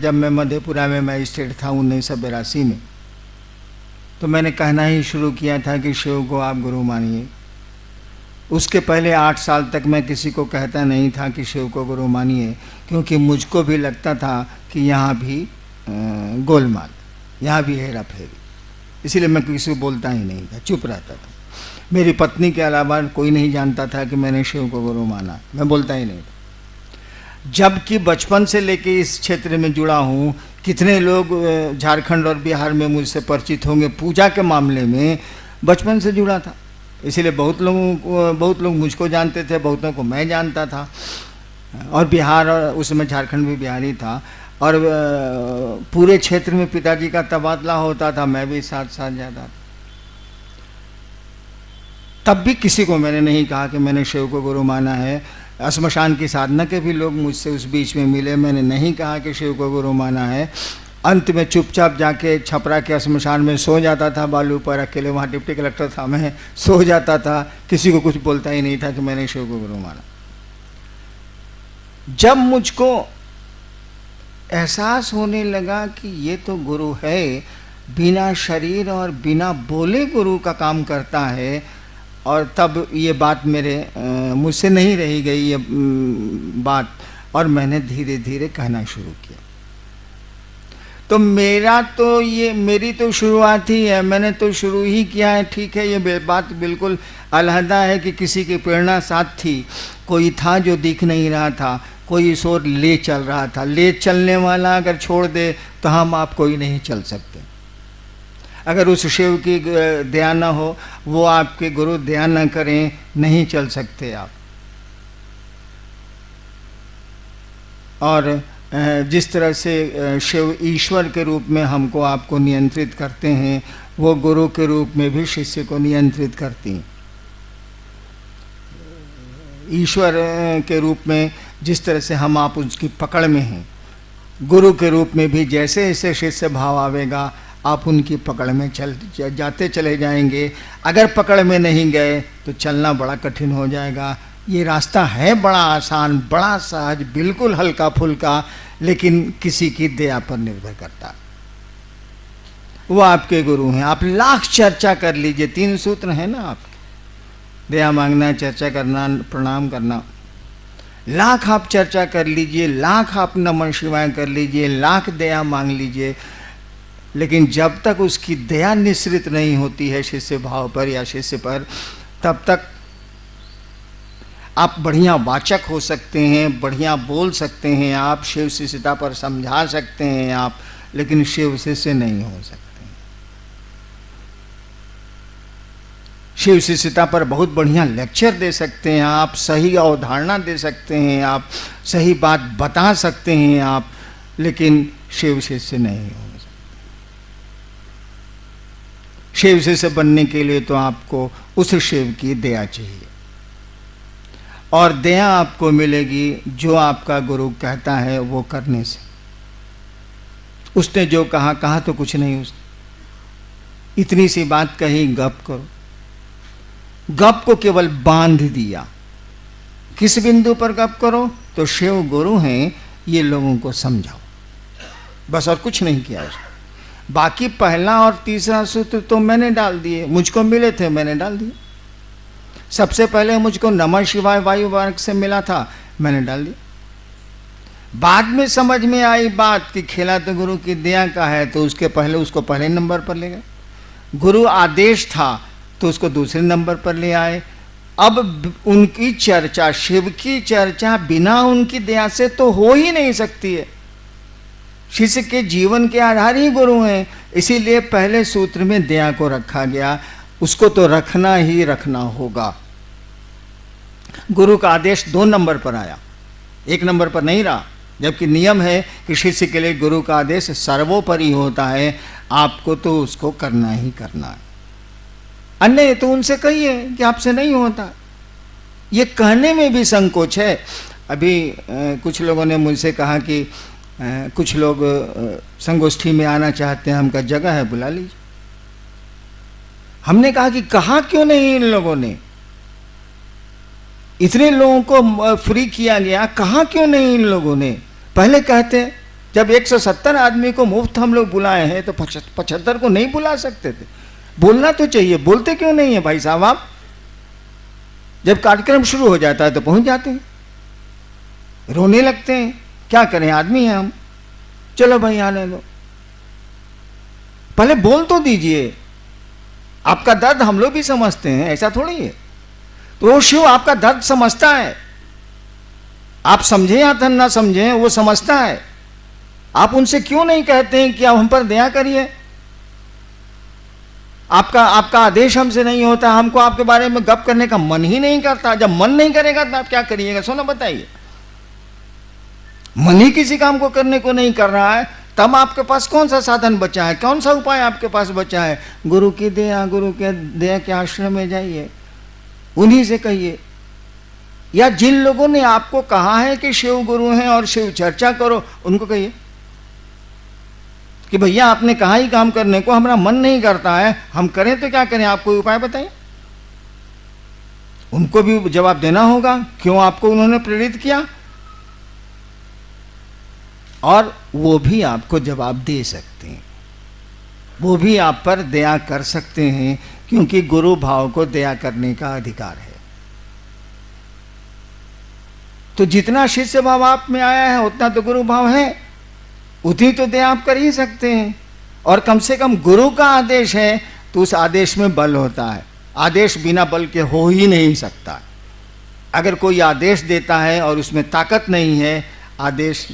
जब मैं मधेपुरा में मजिस्ट्रेट था 1982 में, तो मैंने कहना ही शुरू किया था कि शिव को आप गुरु मानिए। उसके पहले 8 साल तक मैं किसी को कहता नहीं था कि शिव को गुरु मानिए, क्योंकि मुझको भी लगता था कि यहाँ भी गोलमाल, यहाँ भी हेरा फेरी, इसीलिए मैं किसी को बोलता ही नहीं था, चुप रहता था। मेरी पत्नी के अलावा कोई नहीं जानता था कि मैंने शिव को गुरु माना, मैं बोलता ही नहीं था। जबकि बचपन से लेके इस क्षेत्र में जुड़ा हूँ, कितने लोग झारखंड और बिहार में मुझसे परिचित होंगे, पूजा के मामले में बचपन से जुड़ा था, इसीलिए बहुत लोग मुझको जानते थे, बहुतों को मैं जानता था। और बिहार, और उसमें झारखंड भी बिहारी था, और पूरे क्षेत्र में पिताजी का तबादला होता था, मैं भी साथ साथ जाता था। तब भी किसी को मैंने नहीं कहा कि मैंने शिव को गुरु माना है। श्मशान की साधना के भी लोग मुझसे उस बीच में मिले, मैंने नहीं कहा कि शिव को गुरु माना है। अंत में चुपचाप जाके छपरा के श्मशान में सो जाता था, बालू पर अकेले, वहाँ डिप्टी कलेक्टर था, मैं सो जाता था, किसी को कुछ बोलता ही नहीं था कि मैंने शिव को गुरु माना। जब मुझको एहसास होने लगा कि ये तो गुरु है, बिना शरीर और बिना बोले गुरु का काम करता है, और तब ये बात मुझसे नहीं रही गई ये बात, और मैंने धीरे धीरे कहना शुरू किया। तो मेरी तो शुरुआत ही है, मैंने तो शुरू ही किया है। ठीक है, ये बात बिल्कुल अलहदा है कि किसी की प्रेरणा साथ थी, कोई था जो दिख नहीं रहा था, कोई इस ओर ले चल रहा था। ले चलने वाला अगर छोड़ दे तो हम आप कोई नहीं चल सकते। अगर उस शिव की दया न हो, वो आपके गुरु दया न करें, नहीं चल सकते आप। और जिस तरह से शिव ईश्वर के रूप में हमको आपको नियंत्रित करते हैं, वो गुरु के रूप में भी शिष्य को नियंत्रित करती हैं। ईश्वर के रूप में जिस तरह से हम आप उसकी पकड़ में हैं, गुरु के रूप में भी जैसे जैसे शिष्य भाव आवेगा, आप उनकी पकड़ में जाते चले जाएंगे। अगर पकड़ में नहीं गए तो चलना बड़ा कठिन हो जाएगा। ये रास्ता है बड़ा आसान, बड़ा सहज, बिल्कुल हल्का फुल्का, लेकिन किसी की दया पर निर्भर करता। वो आपके गुरु हैं। आप लाख चर्चा कर लीजिए, 3 सूत्र हैं ना आपके, दया मांगना, चर्चा करना, प्रणाम करना। लाख आप चर्चा कर लीजिए, लाख आप नमः शिवाय कर लीजिए, लाख दया मांग लीजिए, लेकिन जब तक उसकी दया निश्रित नहीं होती है शिष्य भाव पर या शिष्य पर, तब तक आप बढ़िया वाचक हो सकते हैं, बढ़िया बोल सकते हैं, आप शिव शिष्यता पर समझा सकते हैं आप, लेकिन शिव शिष्य नहीं हो सकते। शिव शिष्यता पर बहुत बढ़िया लेक्चर दे सकते हैं आप, सही अवधारणा दे सकते हैं आप, सही बात बता सकते हैं आप, लेकिन शिव शिष्य नहीं हो। शिव शिष्य बनने के लिए तो आपको उस शिव की दया चाहिए, और दया आपको मिलेगी जो आपका गुरु कहता है वो करने से। उसने जो कहा तो कुछ नहीं, उसने इतनी सी बात कही, गप करो। गप को केवल बांध दिया। किस बिंदु पर गप करो? तो शिव गुरु हैं, ये लोगों को समझाओ, बस, और कुछ नहीं किया उसने। बाकी पहला और तीसरा सूत्र तो मैंने डाल दिए, मुझको मिले थे, मैंने डाल दिए। सबसे पहले मुझको नमः शिवाय वायु मार्ग से मिला था, मैंने डाल दिया। बाद में समझ में आई बात कि खेला तो गुरु की दया का है, तो उसको पहले नंबर पर ले गए। गुरु आदेश था तो उसको दूसरे नंबर पर ले आए। अब उनकी चर्चा, शिव की चर्चा बिना उनकी दया से तो हो ही नहीं सकती है। शिष्य के जीवन के आधार ही गुरु हैं, इसीलिए पहले सूत्र में दया को रखा गया। उसको तो रखना ही रखना होगा। गुरु का आदेश 2 नंबर पर आया, 1 नंबर पर नहीं रहा, जबकि नियम है कि शिष्य के लिए गुरु का आदेश सर्वोपरि होता है, आपको तो उसको करना ही करना है। अन्य तो उनसे कहिए कि आपसे नहीं होता। ये कहने में भी संकोच है। अभी कुछ लोगों ने मुझसे कहा कि कुछ लोग संगोष्ठी में आना चाहते हैं, हमका जगह है, बुला लीजिए। हमने कहा कि कहा क्यों नहीं इन लोगों ने, इतने लोगों को फ्री किया गया, कहा क्यों नहीं इन लोगों ने। पहले कहते, जब 170 आदमी को मुफ्त हम लोग बुलाए हैं तो 75 को नहीं बुला सकते थे। बोलना तो चाहिए, बोलते क्यों नहीं है भाई साहब आप। जब कार्यक्रम शुरू हो जाता है तो पहुंच जाते हैं, रोने लगते हैं। क्या करें, आदमी हैं हम, चलो भाई आने दो। पहले बोल तो दीजिए, आपका दर्द हम लोग भी समझते हैं, ऐसा थोड़ी है। तो वो शिव आपका दर्द समझता है, आप समझे या ना समझे वो समझता है। आप उनसे क्यों नहीं कहते हैं कि आप हम पर दया करिए, आपका आदेश हमसे नहीं होता, हमको आपके बारे में गप करने का मन ही नहीं करता। जब मन नहीं करेगा तो आप क्या करिएगा, सोना बताइए। मन ही किसी काम को करने को नहीं कर रहा है, तब आपके पास कौन सा साधन बचा है, कौन सा उपाय आपके पास बचा है। गुरु की दया, गुरु के दया के आश्रम में जाइए, उन्हीं से कहिए। या जिन लोगों ने आपको कहा है कि शिव गुरु हैं और शिव चर्चा करो, उनको कहिए कि भैया आपने कहा ही काम करने को, हमारा मन नहीं करता है, हम करें तो क्या करें, आप कोई उपाय बताइए। उनको भी जवाब देना होगा, क्यों आपको उन्होंने प्रेरित किया, और वो भी आपको जवाब दे सकते हैं, वो भी आप पर दया कर सकते हैं, क्योंकि गुरु भाव को दया करने का अधिकार है। तो जितना शिष्य भाव आप में आया है उतना तो गुरु भाव है, उतनी तो दया आप कर ही सकते हैं। और कम से कम गुरु का आदेश है तो उस आदेश में बल होता है, आदेश बिना बल के हो ही नहीं सकता। अगर कोई आदेश देता है और उसमें ताकत नहीं है, आदेश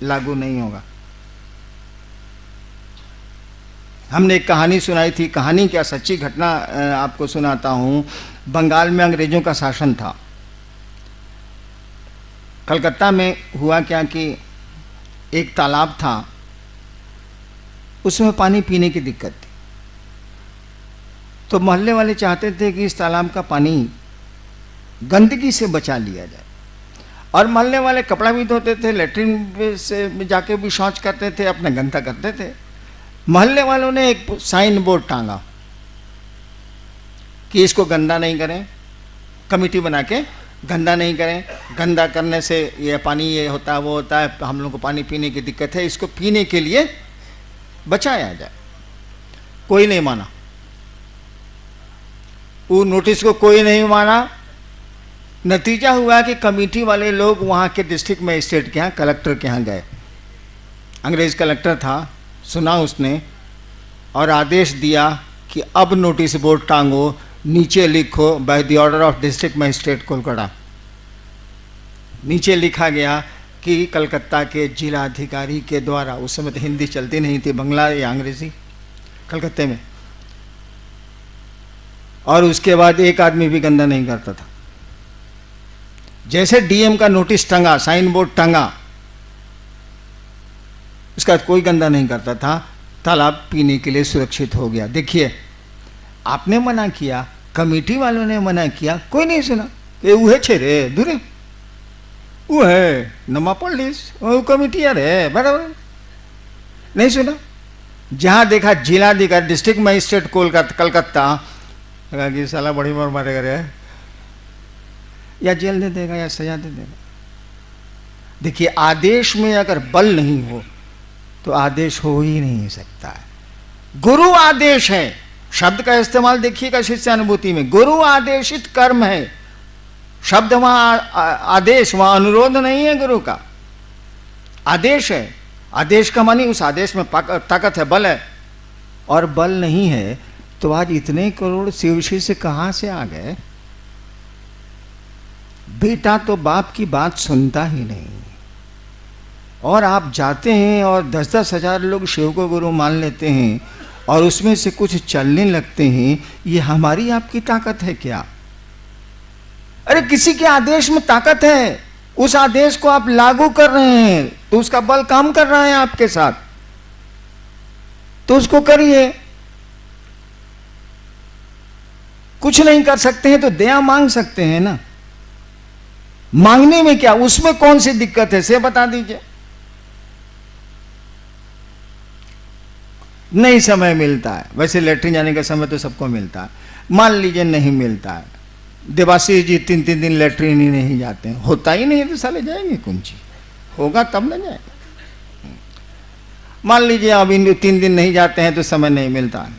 लागू नहीं होगा। हमने एक कहानी सुनाई थी, कहानी क्या सच्ची घटना आपको सुनाता हूँ। बंगाल में अंग्रेजों का शासन था। कलकत्ता में हुआ क्या कि एक तालाब था, उसमें पानी पीने की दिक्कत थी। तो मोहल्ले वाले चाहते थे कि इस तालाब का पानी गंदगी से बचा लिया जाए, और मोहल्ले वाले कपड़ा भी धोते थे, लेटरिन से जाके भी शौच करते थे, अपना गंदा करते थे। मोहल्ले वालों ने एक साइन बोर्ड टांगा कि इसको गंदा नहीं करें, कमेटी बना के गंदा नहीं करें, गंदा करने से ये पानी ये होता है वो होता है, हम लोग को पानी पीने की दिक्कत है, इसको पीने के लिए बचाया जाए। कोई नहीं माना, वो नोटिस को कोई नहीं माना। नतीजा हुआ कि कमेटी वाले लोग वहाँ के डिस्ट्रिक्ट मजिस्ट्रेट के यहाँ, कलेक्टर के यहाँ गए। अंग्रेज कलेक्टर था, सुना उसने और आदेश दिया कि अब नोटिस बोर्ड टांगो, नीचे लिखो by the order of district magistrate Kolkata. नीचे लिखा गया कि कलकत्ता के जिला अधिकारी के द्वारा, उस समय तो हिंदी चलती नहीं थी, बंगला या अंग्रेजी कलकत्ते में। और उसके बाद एक आदमी भी गंदा नहीं करता था। जैसे डीएम का नोटिस टंगा, साइन बोर्ड टंगा, उसका कोई गंदा नहीं करता था, तालाब पीने के लिए सुरक्षित हो गया। देखिए, आपने मना किया, कमेटी वालों ने मना किया, कोई नहीं सुना कि वो है छे रे दूरे, वो है नमा पुलिस, वो कमेटी यार है, बराबर नहीं सुना। जहां देखा जिलाधिकारी, डिस्ट्रिक्ट मजिस्ट्रेट कलकत्ता, कि साला बड़ी मार मारेगा रे, या जेल दे देगा या सजा दे देगा। देखिए, आदेश में अगर बल नहीं हो तो आदेश हो ही नहीं सकता है। गुरु आदेश है, शब्द का इस्तेमाल देखिएगा शिष्यानुभूति में, गुरु आदेशित कर्म है। शब्द वहां आदेश, वहां अनुरोध नहीं है, गुरु का आदेश है। आदेश का मानी उस आदेश में ताकत है, बल है। और बल नहीं है तो आज इतने करोड़ शिव शिष्य कहां से आ गए। बेटा तो बाप की बात सुनता ही नहीं, और आप जाते हैं और 10-10 हजार लोग शिव को गुरु मान लेते हैं और उसमें से कुछ चलने लगते हैं। ये हमारी आपकी ताकत है क्या? अरे किसी के आदेश में ताकत है, उस आदेश को आप लागू कर रहे हैं तो उसका बल काम कर रहा है आपके साथ, तो उसको करिए। कुछ नहीं कर सकते हैं तो दया मांग सकते हैं ना। मांगने में क्या, उसमें कौन सी दिक्कत है, से बता दीजिए। नहीं समय मिलता है, वैसे लेटरिन जाने का समय तो सबको मिलता है, मान लीजिए नहीं मिलता है, देवाशीष जी 3-3 दिन लेटरिन ही नहीं जाते हैं, होता ही नहीं तो साले जाएंगे कौन ची, होगा तब ना जाएंगे। मान लीजिए अब इन 3 दिन नहीं जाते हैं तो समय नहीं मिलता है।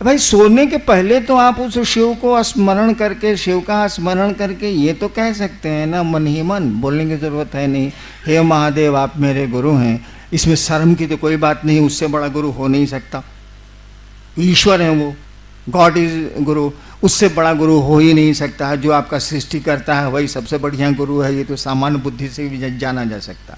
भाई सोने के पहले तो आप उस शिव को स्मरण करके, शिव का स्मरण करके ये तो कह सकते हैं ना, मन ही मन, बोलने की जरूरत है नहीं, हे महादेव आप मेरे गुरु हैं। इसमें शर्म की तो कोई बात नहीं, उससे बड़ा गुरु हो नहीं सकता, ईश्वर है वो, गॉड इज गुरु, उससे बड़ा गुरु हो ही नहीं सकता है। जो आपका सृष्टि करता है वही सबसे बढ़िया गुरु है, ये तो सामान्य बुद्धि से भी जाना जा सकता।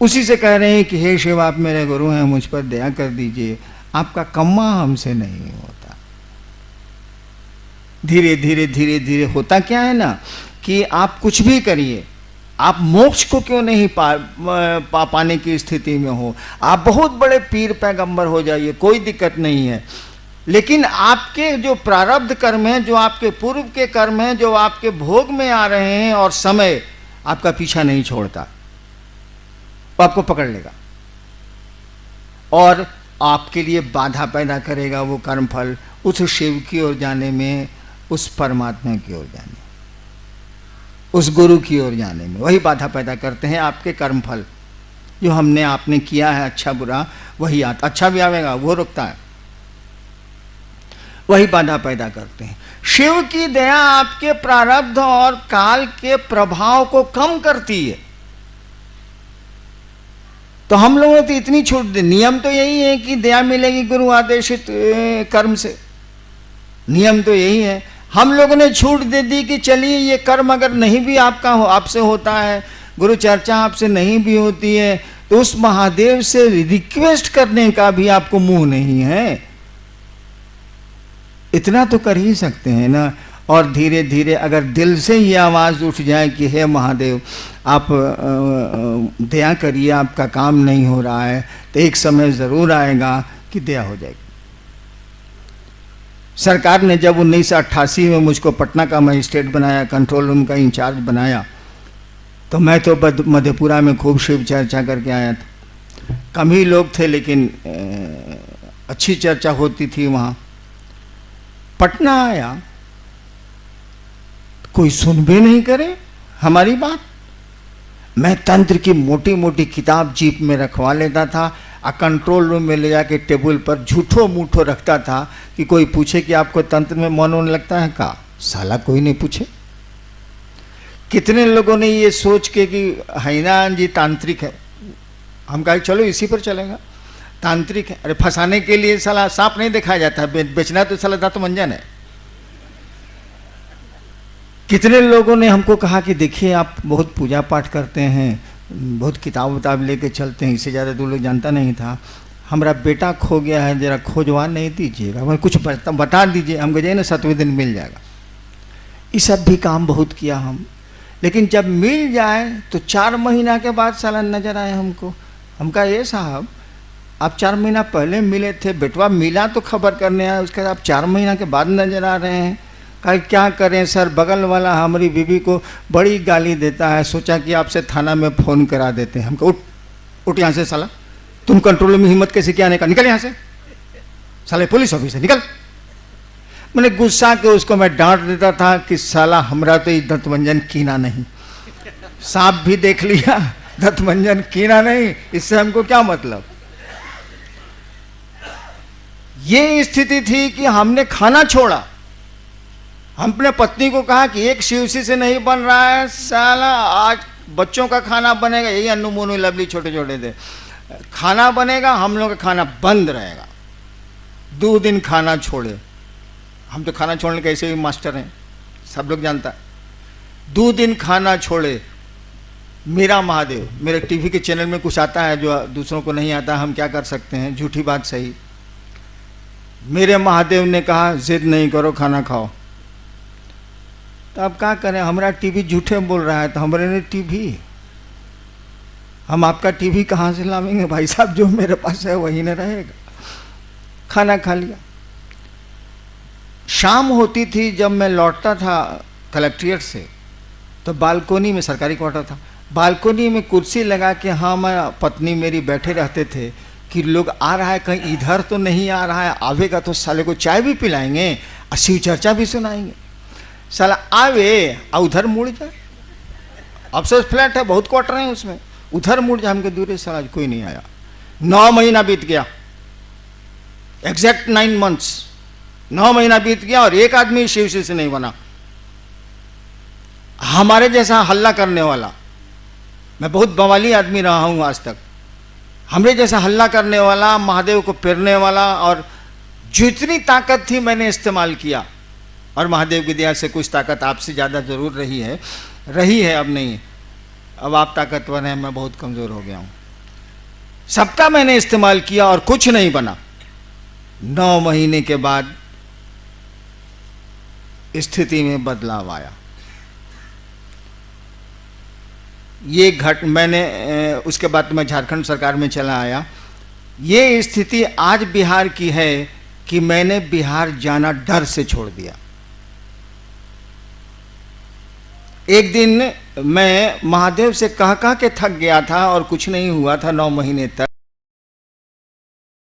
उसी से कह रहे हैं कि हे शिव आप मेरे गुरु हैं, मुझ पर दया कर दीजिए, आपका कम्मा हमसे नहीं होता। धीरे धीरे धीरे धीरे होता क्या है ना कि आप कुछ भी करिए, आप मोक्ष को क्यों नहीं पाने की स्थिति में हो, आप बहुत बड़े पीर पैगंबर हो जाइए, कोई दिक्कत नहीं है, लेकिन आपके जो प्रारब्ध कर्म हैं, जो आपके पूर्व के कर्म हैं, जो आपके भोग में आ रहे हैं, और समय आपका पीछा नहीं छोड़ता, वो आपको पकड़ लेगा और आपके लिए बाधा पैदा करेगा। वो कर्मफल उस शिव की ओर जाने में, उस परमात्मा की ओर जाने, उस गुरु की ओर जाने में, वही बाधा पैदा करते हैं। आपके कर्मफल जो हमने आपने किया है अच्छा बुरा, वही आता, अच्छा भी आवेगा वो रुकता है, वही बाधा पैदा करते हैं। शिव की दया आपके प्रारब्ध और काल के प्रभाव को कम करती है। तो हम लोगों ने तो इतनी छूट दी, नियम तो यही है कि दया मिलेगी गुरु आदेशित कर्म से, नियम तो यही है। हम लोगों ने छूट दे दी कि चलिए ये कर्म अगर नहीं भी आपका आपसे होता है, गुरु चर्चा आपसे नहीं भी होती है, तो उस महादेव से रिक्वेस्ट करने का भी आपको मुंह नहीं है, इतना तो कर ही सकते हैं ना। और धीरे धीरे अगर दिल से ये आवाज़ उठ जाए कि हे महादेव आप दया करिए, आपका काम नहीं हो रहा है, तो एक समय ज़रूर आएगा कि दया हो जाएगी। सरकार ने जब 1988 में मुझको पटना का मजिस्ट्रेट बनाया, कंट्रोल रूम का इंचार्ज बनाया, तो मैं तो मधेपुरा में खूब शिव चर्चा करके आया था। कम ही लोग थे लेकिन अच्छी चर्चा होती थी वहाँ। पटना आया, कोई सुन भी नहीं करे हमारी बात। मैं तंत्र की मोटी मोटी किताब जीप में रखवा लेता था, कंट्रोल रूम में ले जाके टेबल पर झूठो मूठो रखता था कि कोई पूछे कि आपको तंत्र में मन होने लगता है का, साला कोई नहीं पूछे। कितने लोगों ने ये सोच के कि हैनान जी तांत्रिक है, हम कहा चलो इसी पर चलेगा, तांत्रिक है। अरे फंसाने के लिए साला सांप नहीं दिखाया जाता, बेचना तो साला दांत मंजन है। कितने लोगों ने हमको कहा कि देखिए आप बहुत पूजा पाठ करते हैं, बहुत किताब उताब लेके चलते हैं, इससे ज़्यादा दूर लोग जानता नहीं था, हमारा बेटा खो गया है, जरा खोजवा नहीं दीजिएगा, मैं कुछ बता दीजिए, हम कहे ना 7वें दिन मिल जाएगा। ये सब भी काम बहुत किया हम, लेकिन जब मिल जाए तो 4 महीना के बाद साला नजर आए हमको। हम कहा ये साहब आप 4 महीना पहले मिले थे, बेटवा मिला तो खबर करने आए, उसके बाद आप 4 महीना के बाद नजर आ रहे हैं। कहा क्या करें सर, बगल वाला हमारी बीवी को बड़ी गाली देता है, सोचा कि आपसे थाना में फ़ोन करा देते हैं। हमको उठ यहाँ से साला, तुम कंट्रोल में हिम्मत कैसे क्या आने का, निकल यहाँ से साले पुलिस ऑफिसर निकल। मैंने गुस्सा के उसको मैं डांट देता था कि साला हमरा तो दंतमंजन कीना नहीं, सांप भी देख लिया दंतमंजन कीना नहीं, इससे हमको क्या मतलब। ये स्थिति थी कि हमने खाना छोड़ा। हमने पत्नी को कहा कि एक शिवसी से नहीं बन रहा है साला, आज बच्चों का खाना बनेगा, यही अन्नू मोनू लवली छोटे छोटे थे, खाना बनेगा, हम लोग का खाना बंद रहेगा। 2 दिन खाना छोड़े, हम तो खाना छोड़ने के ऐसे भी मास्टर हैं, सब लोग जानता है। 2 दिन खाना छोड़े, मेरा महादेव, मेरे टीवी के चैनल में कुछ आता है जो दूसरों को नहीं आता, हम क्या कर सकते हैं, झूठी बात सही। मेरे महादेव ने कहा जिद नहीं करो, खाना खाओ। तो अब क्या करें, हमारा टीवी झूठे बोल रहा है तो हमारे ने टीवी, हम आपका टीवी कहाँ से लावेंगे भाई साहब, जो मेरे पास है वही न रहेगा। खाना खा लिया। शाम होती थी जब मैं लौटता था कलेक्ट्रेट से, तो बालकोनी में, सरकारी क्वार्टर था, बालकोनी में कुर्सी लगा के हम पत्नी मेरी बैठे रहते थे कि लोग आ रहा है कहीं इधर तो नहीं आ रहा है, आवेगा तो साले को चाय भी पिलाएंगे और शिव चर्चा भी सुनाएंगे। साला आवे और उधर मुड़ जाए, अफसोस फ्लैट है, बहुत क्वार्टर है उसमें, उधर मुड़ जाए, हमके दूर साला कोई नहीं आया। 9 महीना बीत गया, एग्जैक्ट 9 months, 9 महीना बीत गया और एक आदमी शिव से नहीं बना। हमारे जैसा हल्ला करने वाला, मैं बहुत बवाली आदमी रहा हूं आज तक, हमरे जैसा हल्ला करने वाला, महादेव को पेरने वाला, और जितनी ताकत थी मैंने इस्तेमाल किया, और महादेव की दया से कुछ ताकत आपसे ज़्यादा जरूर रही है, अब नहीं। अब आप ताकतवर हैं, मैं बहुत कमज़ोर हो गया हूं। सबका मैंने इस्तेमाल किया और कुछ नहीं बना। 9 महीने के बाद स्थिति में बदलाव आया। ये मैंने उसके बाद मैं झारखंड सरकार में चला आया। ये स्थिति आज बिहार की है कि मैंने बिहार जाना डर से छोड़ दिया। एक दिन मैं महादेव से कह के थक गया था और कुछ नहीं हुआ था 9 महीने तक।